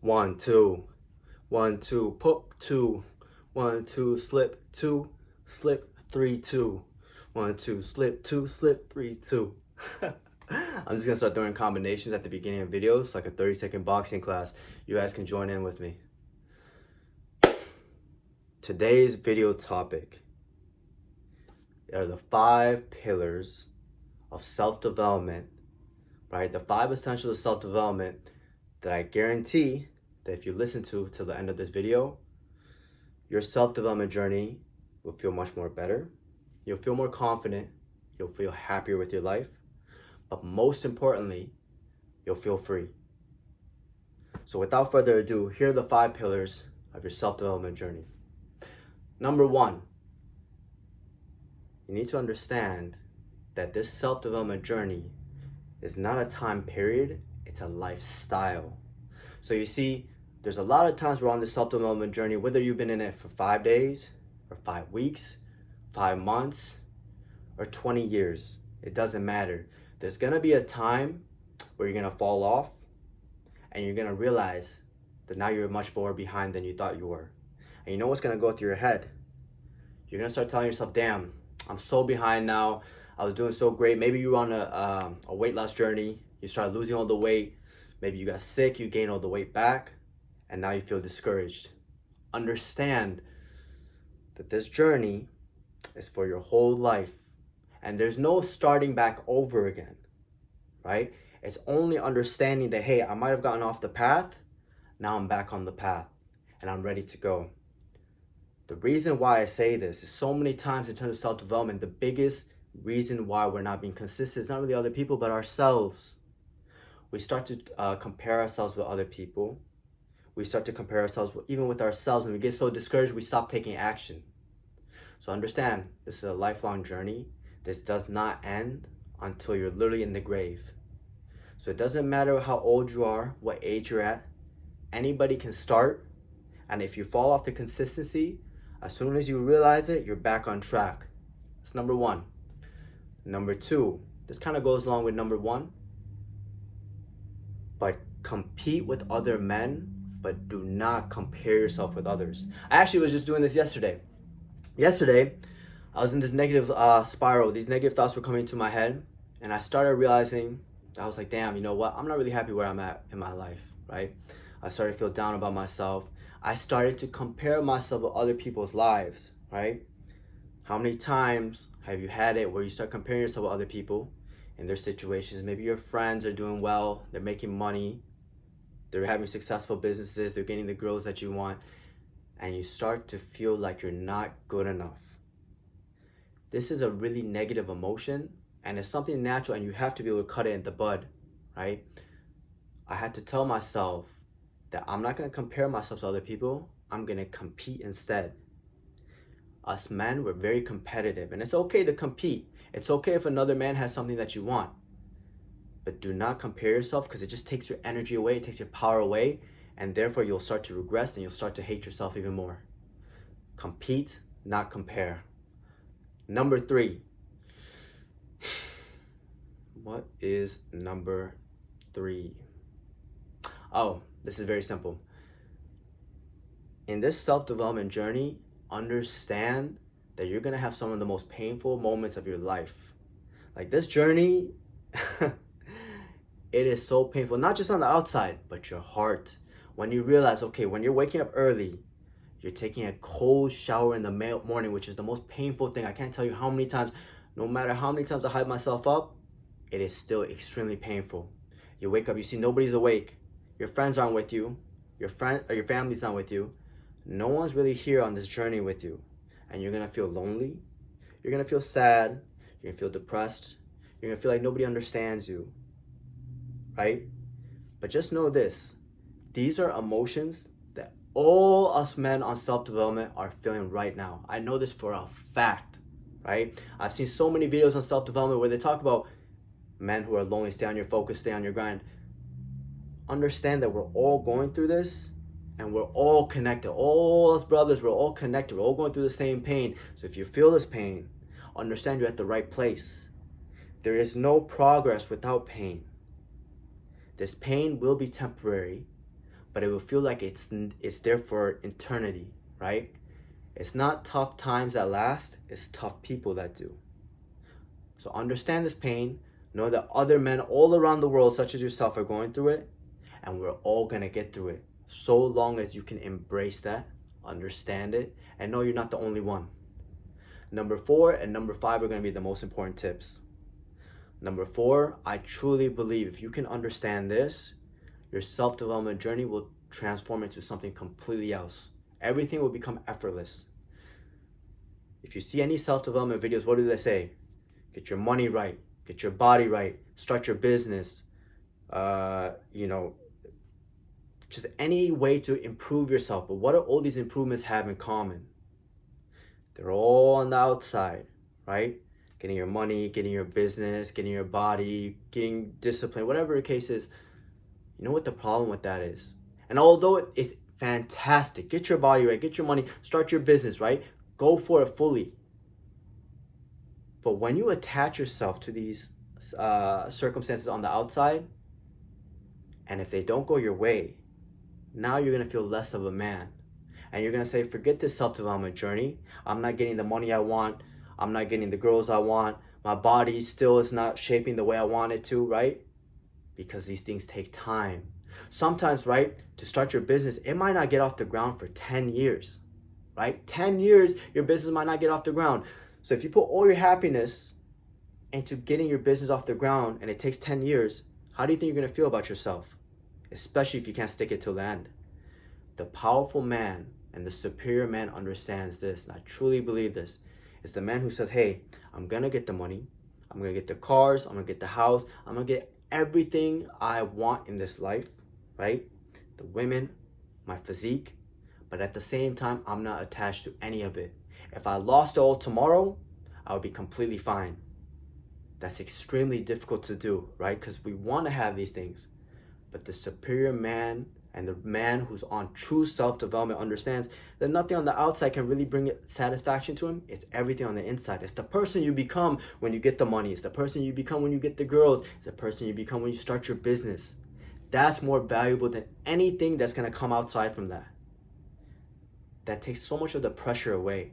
1, 2, 1, 2, pop 2, 1, 2, slip 2, slip 3, 2, 1, 2, slip 2, slip 3, 2. I'm just gonna start throwing combinations at the beginning of videos, like a 30-second boxing class. You guys can join in with me. Today's video topic are the 5 pillars of self-development, right? The 5 essentials of self-development that I guarantee that if you listen to till the end of this video, your self-development journey will feel much more better. You'll feel more confident. You'll feel happier with your life. But most importantly, you'll feel free. So without further ado, here are the 5 pillars of your self-development journey. Number 1, you need to understand that this self-development journey is not a time period, it's a lifestyle. So you see, there's a lot of times we're on this self-development journey, whether you've been in it for 5 days, or 5 weeks, 5 months, or 20 years. It doesn't matter. There's gonna be a time where you're gonna fall off and you're gonna realize that now you're much more behind than you thought you were. And you know what's gonna go through your head? You're gonna start telling yourself, damn, I'm so behind now. I was doing so great. Maybe you were on a weight loss journey. You started losing all the weight. Maybe you got sick, you gained all the weight back, and now you feel discouraged. Understand that this journey is for your whole life. And there's no starting back over again, right? It's only understanding that, hey, I might have gotten off the path. Now I'm back on the path and I'm ready to go. The reason why I say this is so many times in terms of self-development, the biggest reason why we're not being consistent is not really other people, but ourselves. We start to compare ourselves with other people. We start to compare ourselves even with ourselves, and we get so discouraged, we stop taking action. So understand, this is a lifelong journey. This does not end until you're literally in the grave. So it doesn't matter how old you are, what age you're at, anybody can start. And if you fall off the consistency, as soon as you realize it, you're back on track. That's number 1. Number 2, this kind of goes along with number 1, but compete with other men, but do not compare yourself with others. I actually was just doing this yesterday. I was in this negative spiral. These negative thoughts were coming to my head, and I started realizing, I was like, damn, you know what? I'm not really happy where I'm at in my life, right? I started to feel down about myself. I started to compare myself with other people's lives, right? How many times have you had it where you start comparing yourself with other people in their situations? Maybe your friends are doing well, they're making money, they're having successful businesses, they're getting the growth that you want, and you start to feel like you're not good enough. This is a really negative emotion, and it's something natural, and you have to be able to cut it in the bud, right? I had to tell myself that I'm not going to compare myself to other people. I'm going to compete instead. Us men, we're very competitive, and it's okay to compete. It's okay if another man has something that you want, but do not compare yourself, because it just takes your energy away, it takes your power away, and therefore you'll start to regress and you'll start to hate yourself even more. Compete, not compare. Number 3. What is number 3? Oh, this is very simple. In this self-development journey, understand that you're gonna have some of the most painful moments of your life. Like this journey, it is so painful, not just on the outside, but your heart. When you realize, okay, when you're waking up early, you're taking a cold shower in the morning, which is the most painful thing. I can't tell you how many times, no matter how many times I hype myself up, it is still extremely painful. You wake up, you see nobody's awake. Your friends aren't with you. Your family's not with you. No one's really here on this journey with you. And you're gonna feel lonely. You're gonna feel sad. You're gonna feel depressed. You're gonna feel like nobody understands you, right? But just know this. These are emotions that all us men on self-development are feeling right now. I know this for a fact, right? I've seen so many videos on self-development where they talk about men who are lonely, stay on your focus, stay on your grind. Understand that we're all going through this, and we're all connected. All us brothers, we're all connected. We're all going through the same pain. So if you feel this pain, understand you're at the right place. There is no progress without pain. This pain will be temporary, but it will feel like it's there for eternity, right? It's not tough times that last, it's tough people that do. So understand this pain, know that other men all around the world, such as yourself, are going through it, and we're all gonna get through it. So long as you can embrace that, understand it, and know you're not the only one. Number 4 and number 5 are gonna be the most important tips. Number 4, I truly believe if you can understand this, your self-development journey will transform into something completely else. Everything will become effortless. If you see any self-development videos, what do they say? Get your money right, get your body right, start your business, just any way to improve yourself. But what do all these improvements have in common? They're all on the outside, right? Getting your money, getting your business, getting your body, getting discipline, whatever the case is. You know what the problem with that is? And although it's fantastic, get your body right, get your money, start your business, right? Go for it fully. But when you attach yourself to these circumstances on the outside, and if they don't go your way, now you're gonna feel less of a man. And you're gonna say, forget this self-development journey. I'm not getting the money I want. I'm not getting the girls I want. My body still is not shaping the way I want it to, right? Because these things take time. Sometimes, right, to start your business, it might not get off the ground for 10 years, right? 10 years, your business might not get off the ground. So if you put all your happiness into getting your business off the ground and it takes 10 years, how do you think you're gonna feel about yourself? Especially if you can't stick it till the end. The powerful man and the superior man understands this, and I truly believe this. It's the man who says, hey, I'm gonna get the money, I'm gonna get the cars, I'm gonna get the house, I'm gonna get everything I want in this life, right? The women, my physique, but at the same time, I'm not attached to any of it. If I lost it all tomorrow, I would be completely fine. That's extremely difficult to do, right? Because we want to have these things. But the superior man and the man who's on true self-development understands that nothing on the outside can really bring satisfaction to him. It's everything on the inside. It's the person you become when you get the money. It's the person you become when you get the girls. It's the person you become when you start your business. That's more valuable than anything that's going to come outside from that. That takes so much of the pressure away,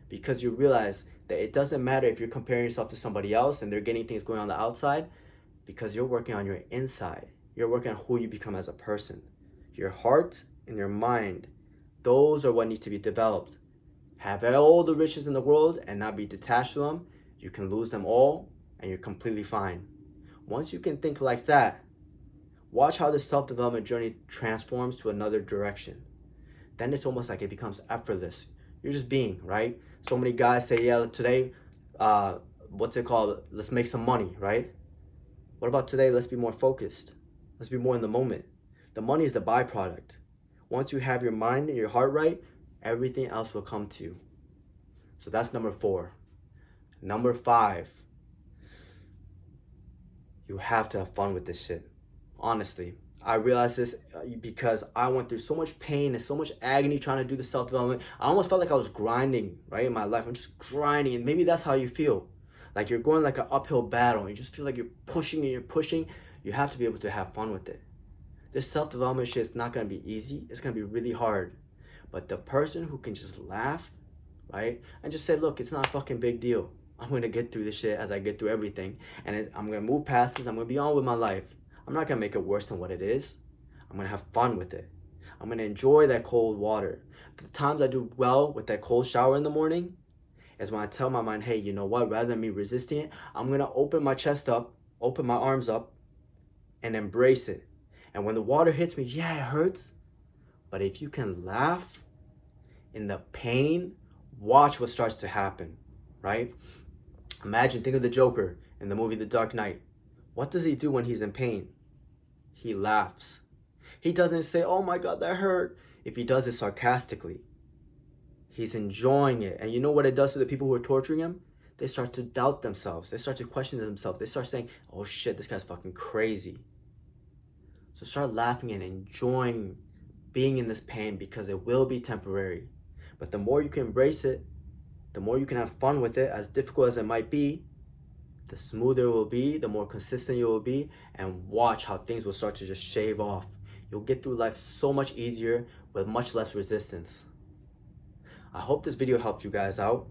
because you realize that it doesn't matter if you're comparing yourself to somebody else and they're getting things going on the outside, because you're working on your inside. You're working on who you become as a person. Your heart and your mind, those are what need to be developed. Have all the riches in the world and not be detached to them, you can lose them all and you're completely fine. Once you can think like that, watch how the self-development journey transforms to another direction. Then it's almost like it becomes effortless. You're just being, right? So many guys say, yeah, today, let's make some money, right? What about today? Let's be more focused. Let's be more in the moment. The money is the byproduct. Once you have your mind and your heart right, everything else will come to you. So that's number 4. Number 5, you have to have fun with this shit. Honestly, I realized this because I went through so much pain and so much agony trying to do the self-development. I almost felt like I was grinding, right, in my life. I'm just grinding, and maybe that's how you feel. Like you're going like an uphill battle, and you just feel like you're pushing and you're pushing. You have to be able to have fun with it. This self-development shit is not going to be easy. It's going to be really hard. But the person who can just laugh, right, and just say, look, it's not a fucking big deal. I'm going to get through this shit as I get through everything. And I'm going to move past this. I'm going to be on with my life. I'm not going to make it worse than what it is. I'm going to have fun with it. I'm going to enjoy that cold water. The times I do well with that cold shower in the morning is when I tell my mind, hey, you know what? Rather than me resisting it, I'm going to open my chest up, open my arms up, and embrace it. And when the water hits me, yeah, it hurts. But if you can laugh in the pain, watch what starts to happen, right? Imagine, think of the Joker in the movie The Dark Knight. What does he do when he's in pain? He laughs. He doesn't say, oh my God, that hurt. If he does it sarcastically, he's enjoying it. And you know what it does to the people who are torturing him? They start to doubt themselves. They start to question themselves. They start saying, oh shit, this guy's fucking crazy. So start laughing and enjoying being in this pain, because it will be temporary. But the more you can embrace it, the more you can have fun with it, as difficult as it might be, the smoother it will be, the more consistent you will be, and watch how things will start to just shave off. You'll get through life so much easier with much less resistance. I hope this video helped you guys out.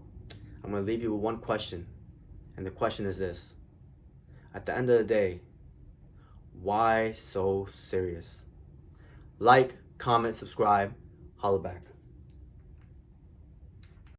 I'm going to leave you with one question. And the question is this. At the end of the day, why so serious? Like, comment, subscribe, holla back.